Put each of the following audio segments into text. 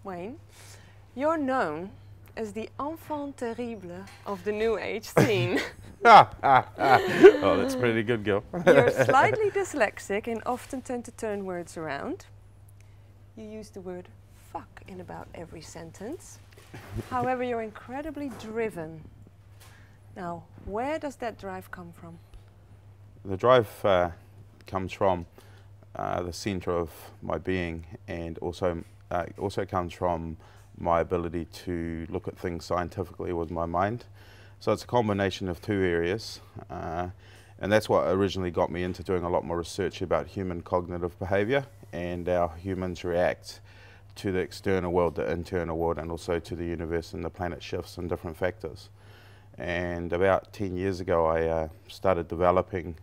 Wayne, you're known as the enfant terrible of the New Age scene. Oh, that's pretty good, Gil. You're slightly dyslexic and often tend to turn words around. You use the word fuck in about every sentence. However, you're incredibly driven. Now, where does that drive come from? The drive comes from the center of my being, and also comes from my ability to look at things scientifically with my mind. So it's a combination of two areas, and that's what originally got me into doing a lot more research about human cognitive behavior and how humans react to the external world, the internal world, and also to the universe and the planet shifts and different factors. And about 10 years ago, I started developing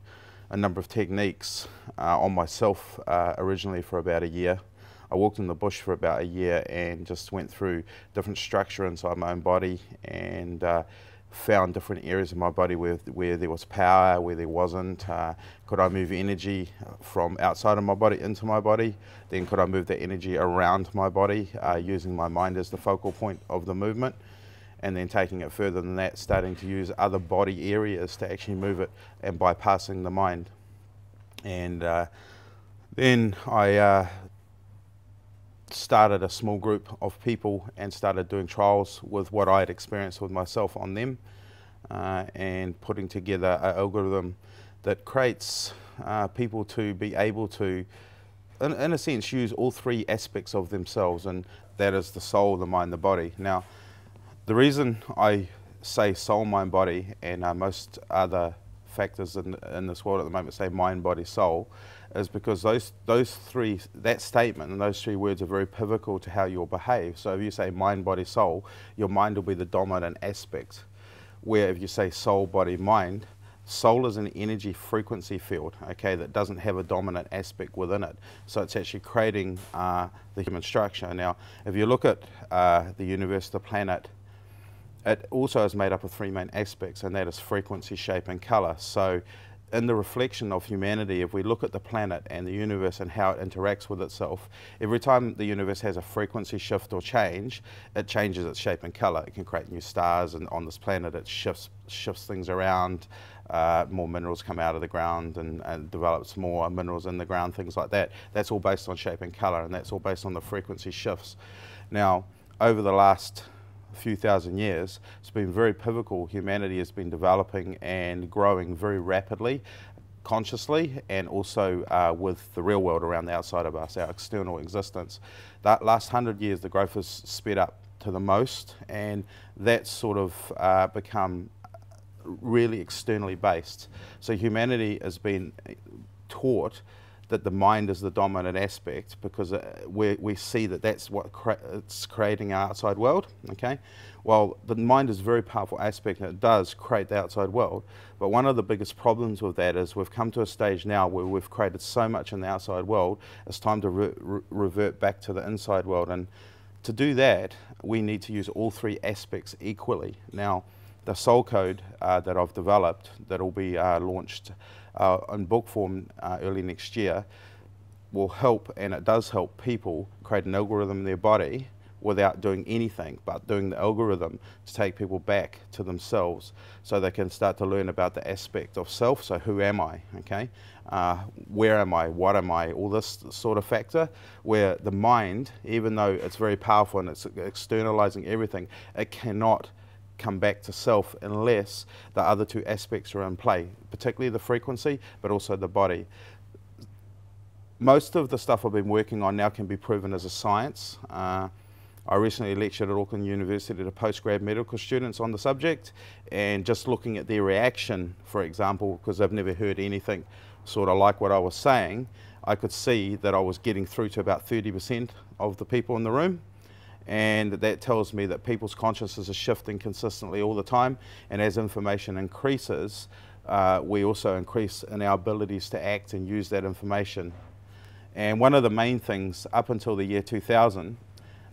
a number of techniques on myself, originally for about a year. I walked in the bush for about a year and just went through different structure inside my own body, and found different areas of my body where there was power, where there wasn't. Could I move energy from outside of my body into my body? Then could I move the energy around my body using my mind as the focal point of the movement? And then taking it further than that, starting to use other body areas to actually move it and bypassing the mind. And then I started a small group of people and started doing trials with what I had experienced with myself on them, and putting together an algorithm that creates people to be able to, in a sense, use all three aspects of themselves, and that is the soul, the mind, the body. Now, the reason I say soul, mind, body, and most other factors in this world at the moment say mind, body, soul, is because those three, that statement and those three words are very pivotal to how you'll behave. So if you say mind, body, soul, your mind will be the dominant aspect. Where if you say soul, body, mind, soul is an energy frequency field, okay, that doesn't have a dominant aspect within it. So it's actually creating the human structure. Now, if you look at the universe, the planet, it also is made up of three main aspects, and that is frequency, shape, and color. So in the reflection of humanity, if we look at the planet and the universe and how it interacts with itself, every time the universe has a frequency shift or change, it changes its shape and color. It can create new stars, and on this planet it shifts things around. More minerals come out of the ground, and develops more minerals in the ground, things like that. That's all based on shape and color, and that's all based on the frequency shifts. Now, over the last few thousand years, it's been very pivotal. Humanity has been developing and growing very rapidly, consciously, and also with the real world around the outside of us, our external existence. That last 100 years, the growth has sped up to the most, and that's sort of become really externally based. So humanity has been taught that the mind is the dominant aspect, because we see that that's what it's creating our outside world, okay? Well, the mind is a very powerful aspect, and it does create the outside world, but one of the biggest problems with that is we've come to a stage now where we've created so much in the outside world, it's time to revert back to the inside world, and to do that, we need to use all three aspects equally. Now, the soul code that I've developed, that will be launched in book form early next year, will help, and it does help people create an algorithm in their body without doing anything, but doing the algorithm to take people back to themselves, so they can start to learn about the aspect of self. So who am I, okay? Where am I, what am I, all this sort of factor, where the mind, even though it's very powerful and it's externalizing everything, it cannot come back to self unless the other two aspects are in play, particularly the frequency, but also the body. Most of the stuff I've been working on now can be proven as a science. I recently lectured at Auckland University to postgrad medical students on the subject, and just looking at their reaction, for example, because they've never heard anything sort of like what I was saying, I could see that I was getting through to about 30% of the people in the room. And that tells me that people's consciousness is shifting consistently all the time, and as information increases, we also increase in our abilities to act and use that information. And one of the main things up until the year 2000,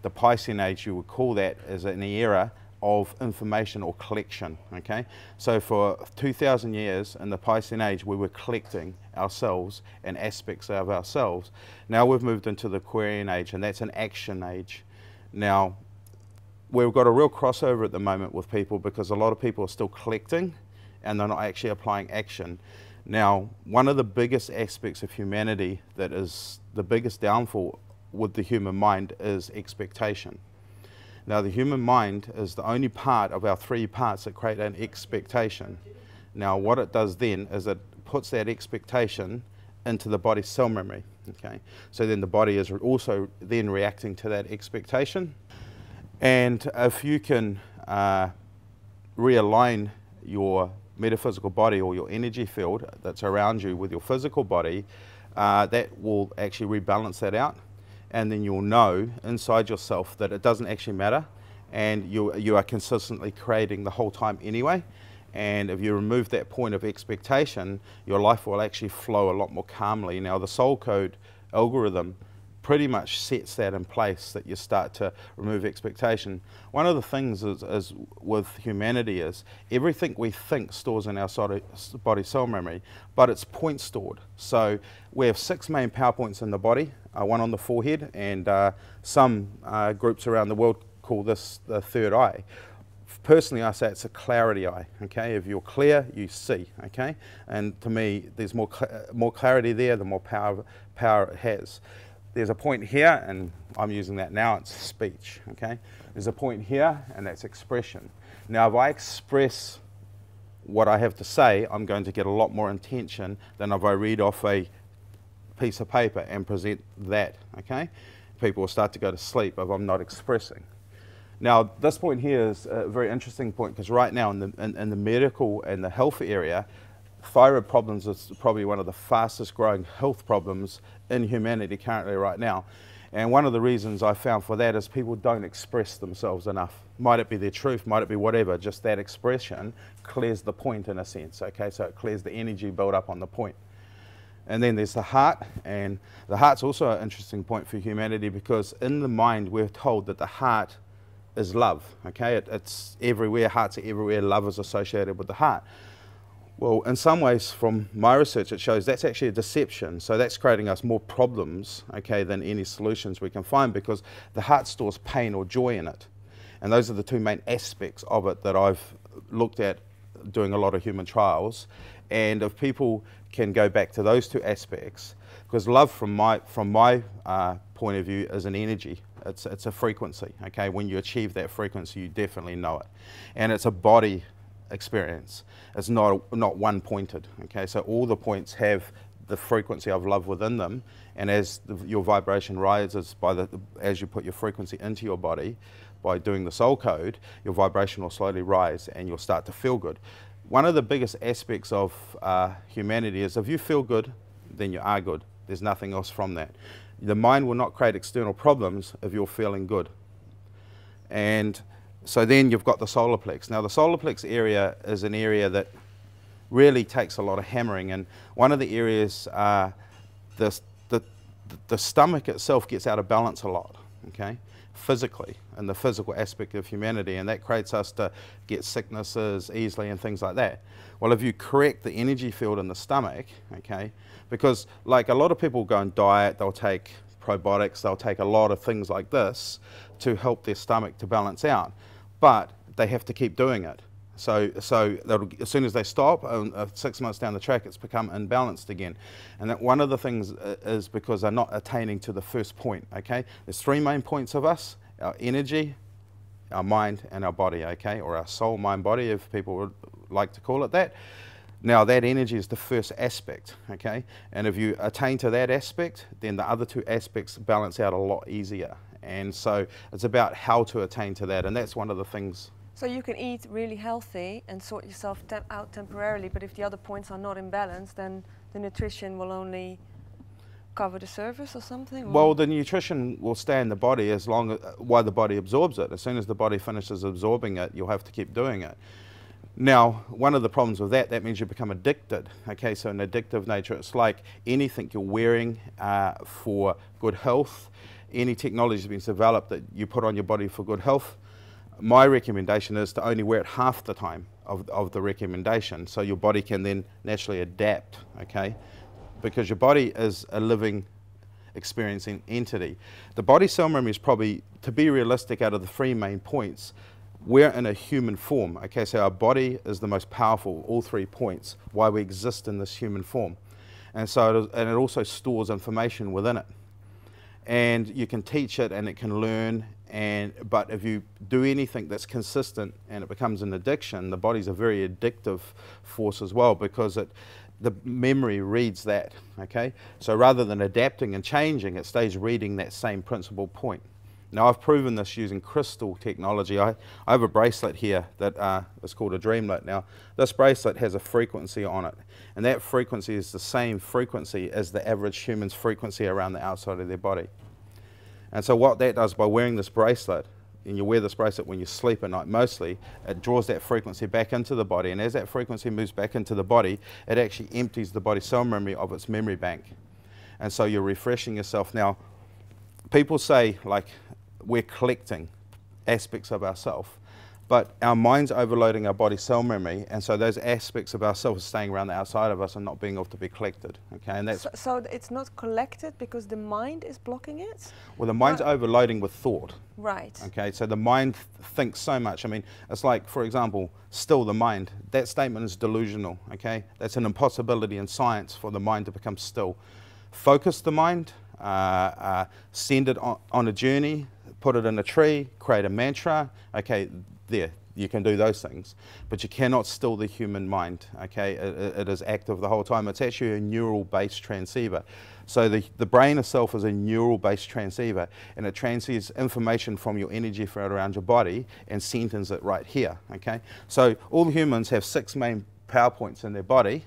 the Piscean Age, you would call that, as an era of information or collection, okay? So for 2,000 years in the Piscean Age, we were collecting ourselves and aspects of ourselves. Now we've moved into the Aquarian Age, and that's an action age. Now, we've got a real crossover at the moment with people because a lot of people are still collecting and they're not actually applying action. Now, one of the biggest aspects of humanity that is the biggest downfall with the human mind is expectation. Now, the human mind is the only part of our three parts that create an expectation. Now, what it does then is it puts that expectation into the body's cell memory. Okay, so then the body is also then reacting to that expectation. And if you can realign your metaphysical body or your energy field that's around you with your physical body, that will actually rebalance that out. And then you'll know inside yourself that it doesn't actually matter, and you are consistently creating the whole time anyway. And if you remove that point of expectation, your life will actually flow a lot more calmly. Now, the Soul Code algorithm pretty much sets that in place, that you start to remove expectation. One of the things is with humanity is everything we think stores in our body cell memory, but it's point stored. So we have 6 main power points in the body, one on the forehead, and some groups around the world call this the third eye. Personally, I say it's a clarity eye. Okay, if you're clear, you see. Okay, and to me, there's more clarity there, the more power it has. There's a point here, and I'm using that now, it's speech. Okay, there's a point here, and that's expression. Now, if I express what I have to say, I'm going to get a lot more intention than if I read off a piece of paper and present that. Okay, people will start to go to sleep if I'm not expressing. Now, this point here is a very interesting point, because right now in the medical and the health area, thyroid problems is probably one of the fastest growing health problems in humanity currently right now. And one of the reasons I found for that is people don't express themselves enough. Might it be their truth, might it be whatever, just that expression clears the point in a sense, okay? So it clears the energy built up on the point. And then there's the heart, and the heart's also an interesting point for humanity, because in the mind we're told that the heart is love, okay? It's everywhere, hearts are everywhere, love is associated with the heart. Well, in some ways, from my research, it shows that's actually a deception. So that's creating us more problems, okay, than any solutions we can find, because the heart stores pain or joy in it. And those are the 2 main aspects of it that I've looked at doing a lot of human trials. And if people can go back to those 2 aspects, because love from my point of view is an energy. It's a frequency, okay? When you achieve that frequency, you definitely know it. And it's a body experience. It's not one-pointed, okay? So all the points have the frequency of love within them, and as your vibration rises as you put your frequency into your body, by doing the Soul Code, your vibration will slowly rise and you'll start to feel good. One of the biggest aspects of humanity is if you feel good, then you are good. There's nothing else from that. The mind will not create external problems if you're feeling good. And so then you've got the solar plex. Now, the solar plex area is an area that really takes a lot of hammering, and one of the areas, the stomach itself gets out of balance a lot, okay, physically, and the physical aspect of humanity, and that creates us to get sicknesses easily and things like that. Well, if you correct the energy field in the stomach, okay, because like a lot of people go and diet, they'll take probiotics, they'll take a lot of things like this to help their stomach to balance out, but they have to keep doing it. So as soon as they stop, 6 months down the track, it's become imbalanced again. And that one of the things is because they're not attaining to the first point, okay? There's 3 main points of us: our energy, our mind, and our body, okay? Or our soul, mind, body, if people would like to call it that. Now, that energy is the first aspect, okay? And if you attain to that aspect, then the other 2 aspects balance out a lot easier. And so it's about how to attain to that, and that's one of the things. So you can eat really healthy and sort yourself out temporarily, but if the other points are not in balance, then the nutrition will only cover the surface or something? Or? Well, the nutrition will stay in the body as long as while the body absorbs it. As soon as the body finishes absorbing it, you'll have to keep doing it. Now, one of the problems with that means you become addicted. Okay, so an addictive nature, it's like anything you're wearing for good health, any technology that's been developed that you put on your body for good health. My recommendation is to only wear it half the time of the recommendation, so your body can then naturally adapt, okay? Because your body is a living, experiencing entity. The body cell memory is probably, to be realistic, out of the three main points, we're in a human form. Okay, so our body is the most powerful, all 3 points, why we exist in this human form. And so it also stores information within it. And you can teach it and it can learn, but if you do anything that's consistent and it becomes an addiction, the body's a very addictive force as well, because the memory reads that, okay? So rather than adapting and changing, it stays reading that same principal point. Now, I've proven this using crystal technology. I have a bracelet here that is called a Dreamlet. Now, this bracelet has a frequency on it, and that frequency is the same frequency as the average human's frequency around the outside of their body. And so what that does, by wearing this bracelet, and you wear this bracelet when you sleep at night mostly, it draws that frequency back into the body, and as that frequency moves back into the body, it actually empties the body cell memory of its memory bank. And so you're refreshing yourself. Now, people say, like, we're collecting aspects of ourselves, but our mind's overloading our body cell memory, and so those aspects of ourselves are staying around the outside of us and not being able to be collected. Okay, and that's so it's not collected because the mind is blocking it? Well, the mind's overloading with thought. Right. Okay, so the mind thinks so much. I mean, it's like, for example, still the mind. That statement is delusional. Okay, that's an impossibility in science for the mind to become still. Focus the mind, send it on a journey, put it in a tree, create a mantra. Okay, there, you can do those things, but you cannot still the human mind. Okay, it is active the whole time. It's actually a neural-based transceiver. So the brain itself is a neural-based transceiver, and it transfers information from your energy field around your body and sends it right here. Okay, so all humans have 6 main power points in their body,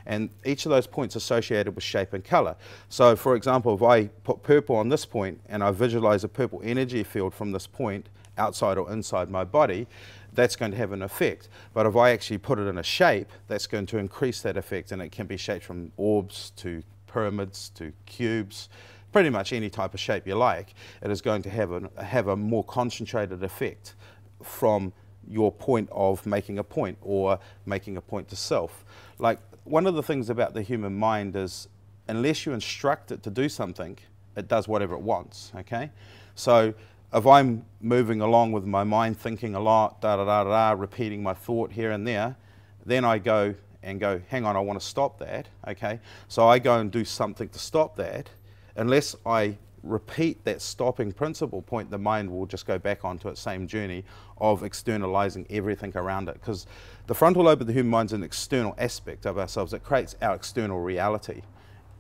and each of those points associated with shape and color. So for example, if I put purple on this point and I visualize a purple energy field from this point outside or inside my body, that's going to have an effect. But if I actually put it in a shape, that's going to increase that effect, and it can be shaped from orbs to pyramids to cubes, pretty much any type of shape you like. It is going to have a more concentrated effect from your point of making a point or making a point to self. Like, one of the things about the human mind is, unless you instruct it to do something, it does whatever it wants, okay? So if I'm moving along with my mind, thinking a lot, repeating my thought here and there, then I go, hang on, I want to stop that, okay? So I go and do something to stop that. Unless I repeat that stopping principle point, the mind will just go back onto its same journey of externalizing everything around it. Because the frontal lobe of the human mind is an external aspect of ourselves. It creates our external reality.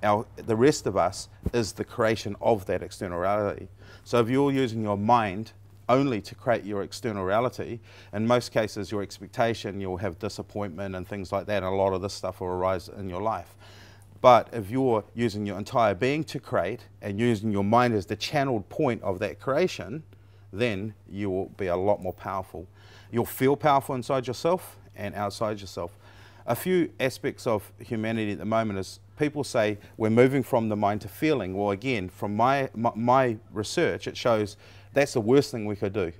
The rest of us is the creation of that external reality. So if you're using your mind only to create your external reality, in most cases your expectation, you'll have disappointment and things like that, and a lot of this stuff will arise in your life. But if you're using your entire being to create and using your mind as the channeled point of that creation, then you will be a lot more powerful. You'll feel powerful inside yourself and outside yourself. A few aspects of humanity at the moment is, people say we're moving from the mind to feeling. Well, again, from my research, it shows that's the worst thing we could do,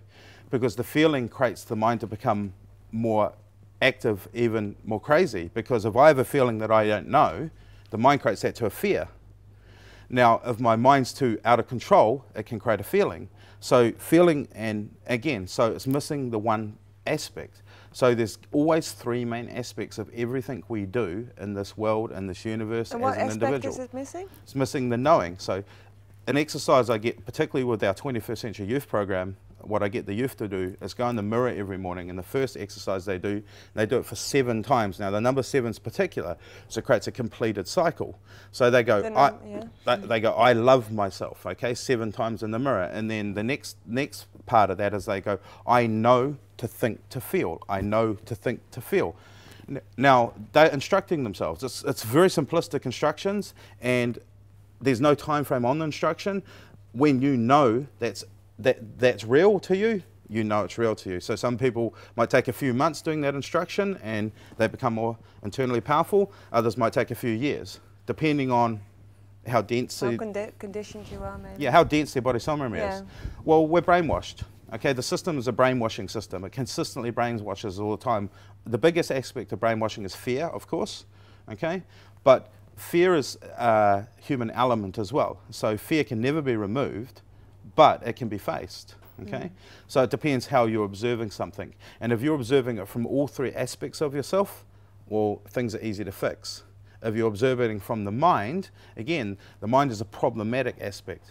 because the feeling creates the mind to become more active, even more crazy. Because if I have a feeling that I don't know, the mind creates that to a fear. Now, if my mind's too out of control, it can create a feeling. So feeling, and again, so it's missing the one aspect. So there's always 3 main aspects of everything we do in this world, in this universe, as an individual. And what aspect is it missing? It's missing the knowing. So an exercise I get, particularly with our 21st Century Youth Program, what I get the youth to do is go in the mirror every morning, and the first exercise they do it for 7 times. Now the number 7 is particular, so it creates a completed cycle. So they go, they go, I love myself, okay, 7 times in the mirror. And then the next part of that is they go, I know to think to feel. I know to think to feel. Now they're instructing themselves. It's very simplistic instructions, and there's no time frame on the instruction. When you know that's real to you, you know it's real to you. So some people might take a few months doing that instruction and they become more internally powerful. Others might take a few years, depending on how dense... How conditioned you are, maybe. Yeah, how dense their body cell memory is. Well, we're brainwashed. Okay, the system is a brainwashing system. It consistently brainwashes all the time. The biggest aspect of brainwashing is fear, of course, okay? But fear is a human element as well. So fear can never be removed, but it can be faced. Okay, so it depends how you're observing something. And if you're observing it from all three aspects of yourself, well, things are easy to fix. If you're observing from the mind, again, the mind is a problematic aspect.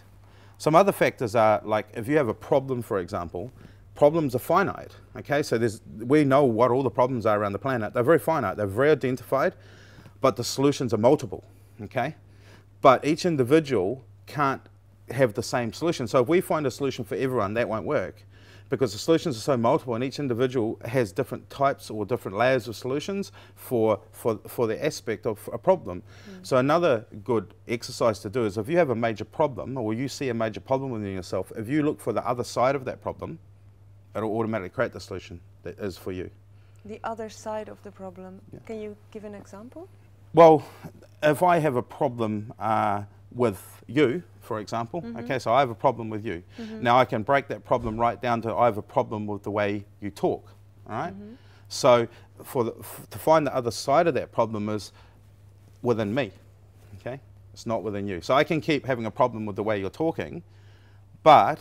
Some other factors are, like, if you have a problem, for example, problems are finite. Okay, so we know what all the problems are around the planet. They're very finite, they're very identified, but the solutions are multiple. Okay, but each individual can't have the same solution. So if we find a solution for everyone, that won't work, because the solutions are so multiple and each individual has different types or different layers of solutions for the aspect of a problem. So another good exercise to do is, if you have a major problem or you see a major problem within yourself, if you look for the other side of that problem, it'll automatically create the solution that is for you. The other side of the problem. Yeah. Can you give an example? Well, if I have a problem with you, for example, okay, so I have a problem with you. Now I can break that problem right down to, I have a problem with the way you talk, all right? So to find the other side of that problem is within me, okay? It's not within you. So I can keep having a problem with the way you're talking, but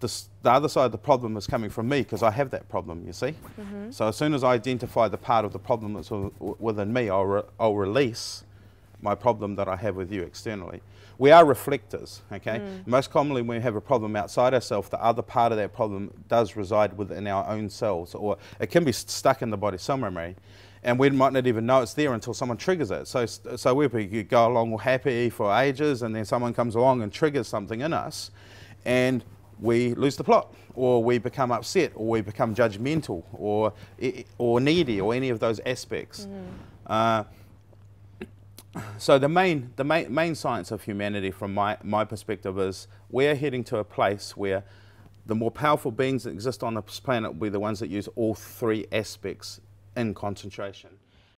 the other side of the problem is coming from me, because I have that problem, you see? So as soon as I identify the part of the problem that's within me, I'll release my problem that I have with you externally. We are reflectors, okay? Most commonly when we have a problem outside ourselves, the other part of that problem does reside within our own cells, or it can be stuck in the body somewhere, Mary, and we might not even know it's there until someone triggers it. So we could go along happy for ages, and then someone comes along and triggers something in us, and we lose the plot, or we become upset, or we become judgmental, or needy, or any of those aspects. So the main science of humanity, from my perspective, is we're heading to a place where the more powerful beings that exist on this planet will be the ones that use all three aspects in concentration.